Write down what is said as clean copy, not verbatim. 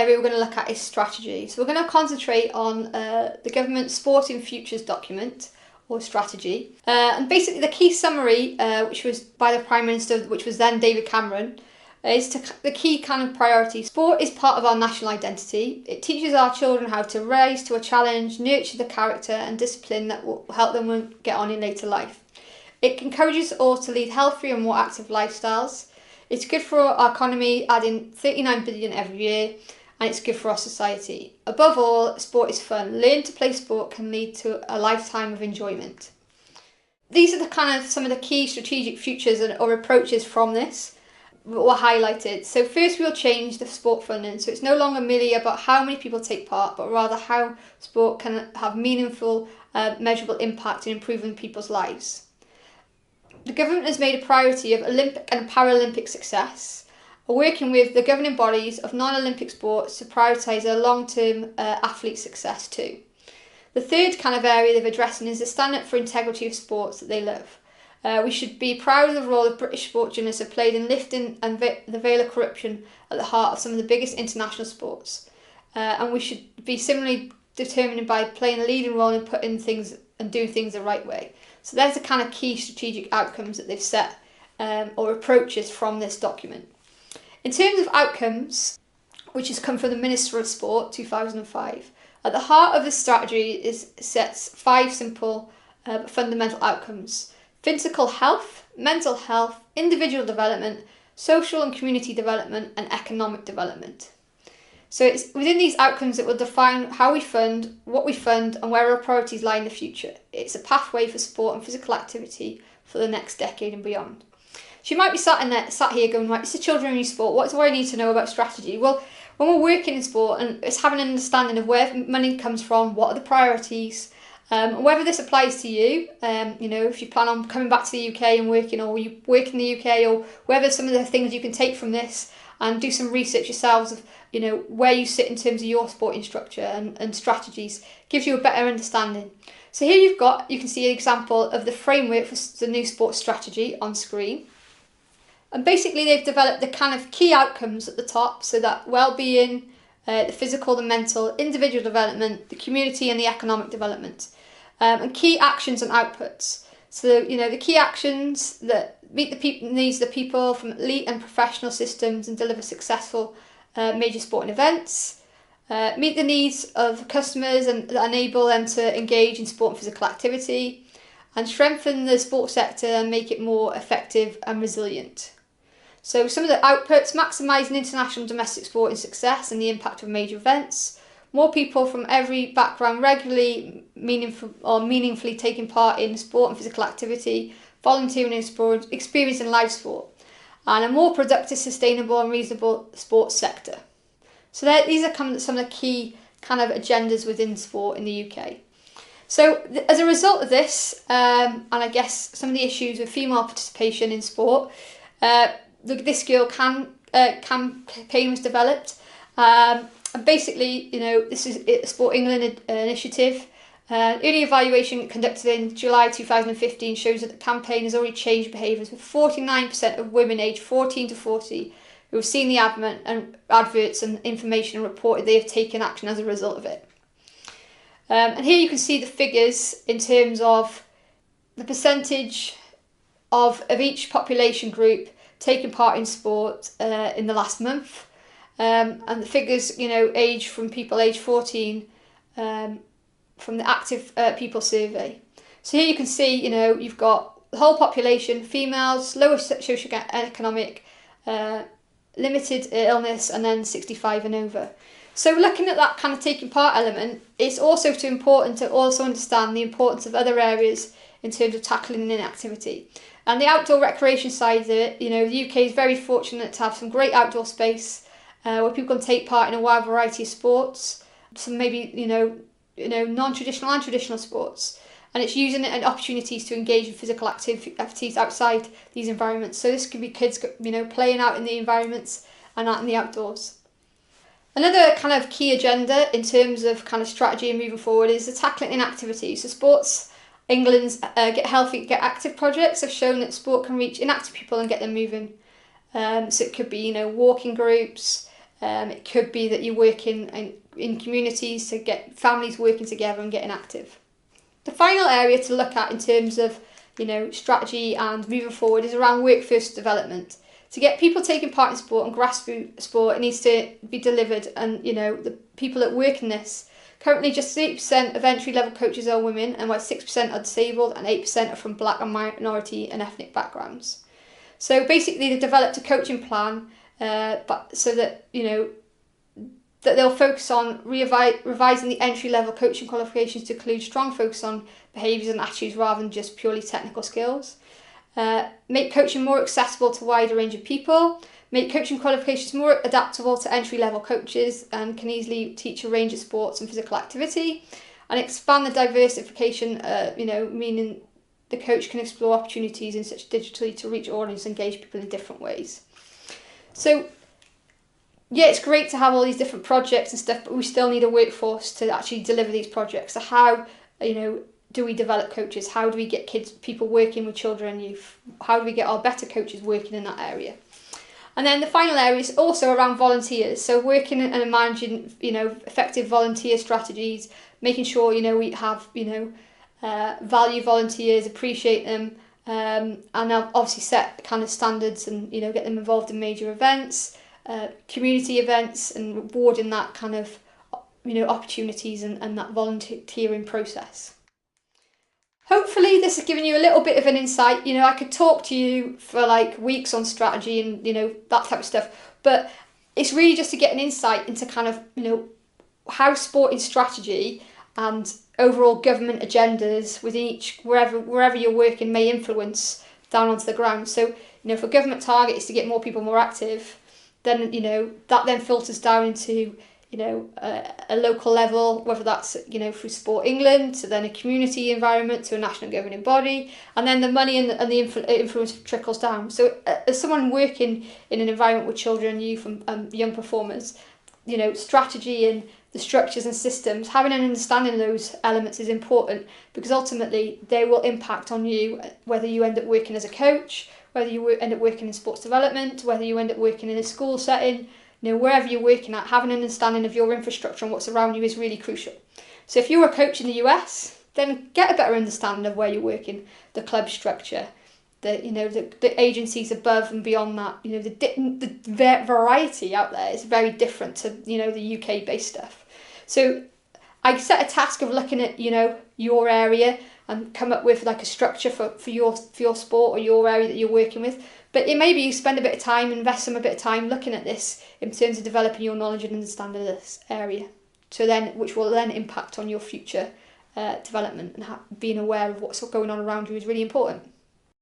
area we're going to look at is strategy. So we're going to concentrate on the government's Sporting Futures document, or strategy. And basically the key summary, which was by the Prime Minister, which was then David Cameron, is the key kind of priority. Sport is part of our national identity. It teaches our children how to rise to a challenge, nurture the character and discipline that will help them get on in later life. It encourages us all to lead healthier and more active lifestyles. It's good for our economy, adding 39 billion every year, and it's good for our society. Above all, sport is fun. Learn to play sport can lead to a lifetime of enjoyment. These are the kind of some of the key strategic futures or approaches from this were highlighted. So first we'll change the sport funding, so it's no longer merely about how many people take part, but rather how sport can have meaningful, measurable impact in improving people's lives. The government has made a priority of Olympic and Paralympic success, working with the governing bodies of non-Olympic sports to prioritise their long-term athlete success too. The third kind of area they've addressed is the stand up for integrity of sports that they love. We should be proud of the role that British sport journalists have played in lifting the veil of corruption at the heart of some of the biggest international sports. And we should be similarly determined by playing a leading role in putting things and doing things the right way. So there's the kind of key strategic outcomes that they've set or approaches from this document. In terms of outcomes, which has come from the Minister of Sport 2005, at the heart of the strategy sets 5 simple but fundamental outcomes: physical health, mental health, individual development, social and community development, and economic development. So it's within these outcomes that will define how we fund, what we fund, and where our priorities lie in the future. It's a pathway for sport and physical activity for the next decade and beyond. So you might be sat here going, right, it's a children in sport, what do I need to know about strategy? Well, when we're working in sport, and it's having an understanding of where money comes from, what are the priorities, whether this applies to you, if you plan on coming back to the UK and working, or you work in the UK, or whether some of the things you can take from this and do some research yourselves of, where you sit in terms of your sporting structure and strategies, gives you a better understanding. So here you can see an example of the framework for the new sports strategy on screen. And basically they've developed the kind of key outcomes at the top, so that well-being, the physical, the mental, individual development, the community and the economic development, and key actions and outputs. So, the key actions that meet the needs of the people from elite and professional systems and deliver successful major sporting events, meet the needs of customers and enable them to engage in sport and physical activity, and strengthen the sports sector and make it more effective and resilient. So some of the outputs: maximising international and domestic sporting success and the impact of major events, more people from every background regularly meaningfully taking part in sport and physical activity, volunteering in sport, experiencing live sport, and a more productive, sustainable and reasonable sports sector. So these are some of the key kind of agendas within sport in the UK. So as a result of this, and I guess some of the issues with female participation in sport, this Girl campaign was developed. And basically, this is a Sport England initiative. Early evaluation conducted in July 2015 shows that the campaign has already changed behaviours, with 49% of women aged 14 to 40 who have seen the adverts and information and reported they have taken action as a result of it. And here you can see the figures in terms of the percentage of each population group taking part in sport in the last month. And the figures, age from people aged 14 from the active people survey. So here you can see, you've got the whole population, females, lower socio-economic, limited illness, and then 65 and over. So looking at that kind of taking part element, it's also important to also understand the importance of other areas in terms of tackling inactivity. And the outdoor recreation side of it, the UK is very fortunate to have some great outdoor space where people can take part in a wide variety of sports, some maybe, non-traditional and traditional sports. And it's using it as opportunities to engage in physical activities outside these environments. So this could be kids, playing out in the environments and out in the outdoors. Another kind of key agenda in terms of kind of strategy and moving forward is the tackling inactivity. So Sports England's Get Healthy, Get Active projects have shown that sport can reach inactive people and get them moving. So it could be, walking groups, It could be that you're working in communities to get families working together and getting active. The final area to look at in terms of strategy and moving forward is around workforce development. To get people taking part in sport and grassroots sport, it needs to be delivered, and the people that work in this. Currently, just 8% of entry-level coaches are women, and about 6% are disabled, and 8% are from black and minority and ethnic backgrounds. So basically, they've developed a coaching plan, but so that that they'll focus on revising the entry-level coaching qualifications to include strong focus on behaviours and attitudes rather than just purely technical skills. Make coaching more accessible to a wider range of people. Make coaching qualifications more adaptable to entry-level coaches and can easily teach a range of sports and physical activity. And expand the diversification, meaning the coach can explore opportunities in such digitally to reach audience and engage people in different ways. So yeah, it's great to have all these different projects and stuff, but we still need a workforce to actually deliver these projects. So how, do we develop coaches? How do we get people working with children and youth? How do we get our better coaches working in that area? And then the final area is also around volunteers. So working and managing, effective volunteer strategies, making sure, we have, value volunteers, appreciate them, and obviously set kind of standards and, get them involved in major events, community events, and rewarding that kind of, opportunities and that volunteering process. Hopefully this has given you a little bit of an insight. I could talk to you for like weeks on strategy and, that type of stuff, but it's really just to get an insight into kind of, how sporting strategy and overall government agendas within wherever you're working may influence down onto the ground. So, if a government target is to get more people more active, then, that then filters down into, a local level, whether that's, through Sport England, to then a community environment, to a national governing body, and then the money and the influence trickles down. So as someone working in an environment with children, youth and young performers, strategy and the structures and systems, having an understanding of those elements is important, because ultimately they will impact on you, whether you end up working as a coach, whether you end up working in sports development, whether you end up working in a school setting, wherever you're working at, having an understanding of your infrastructure and what's around you is really crucial. So if you're a coach in the US, then get a better understanding of where you're working, the club structure, the agencies above and beyond that. The variety out there is very different to, the UK based stuff. So I set a task of looking at, your area and come up with like a structure for your sport or your area that you're working with. But it may be you spend a bit of time, invest some a bit of time looking at this in terms of developing your knowledge and understanding of this area. Which will then impact on your future development, and being aware of what's going on around you is really important.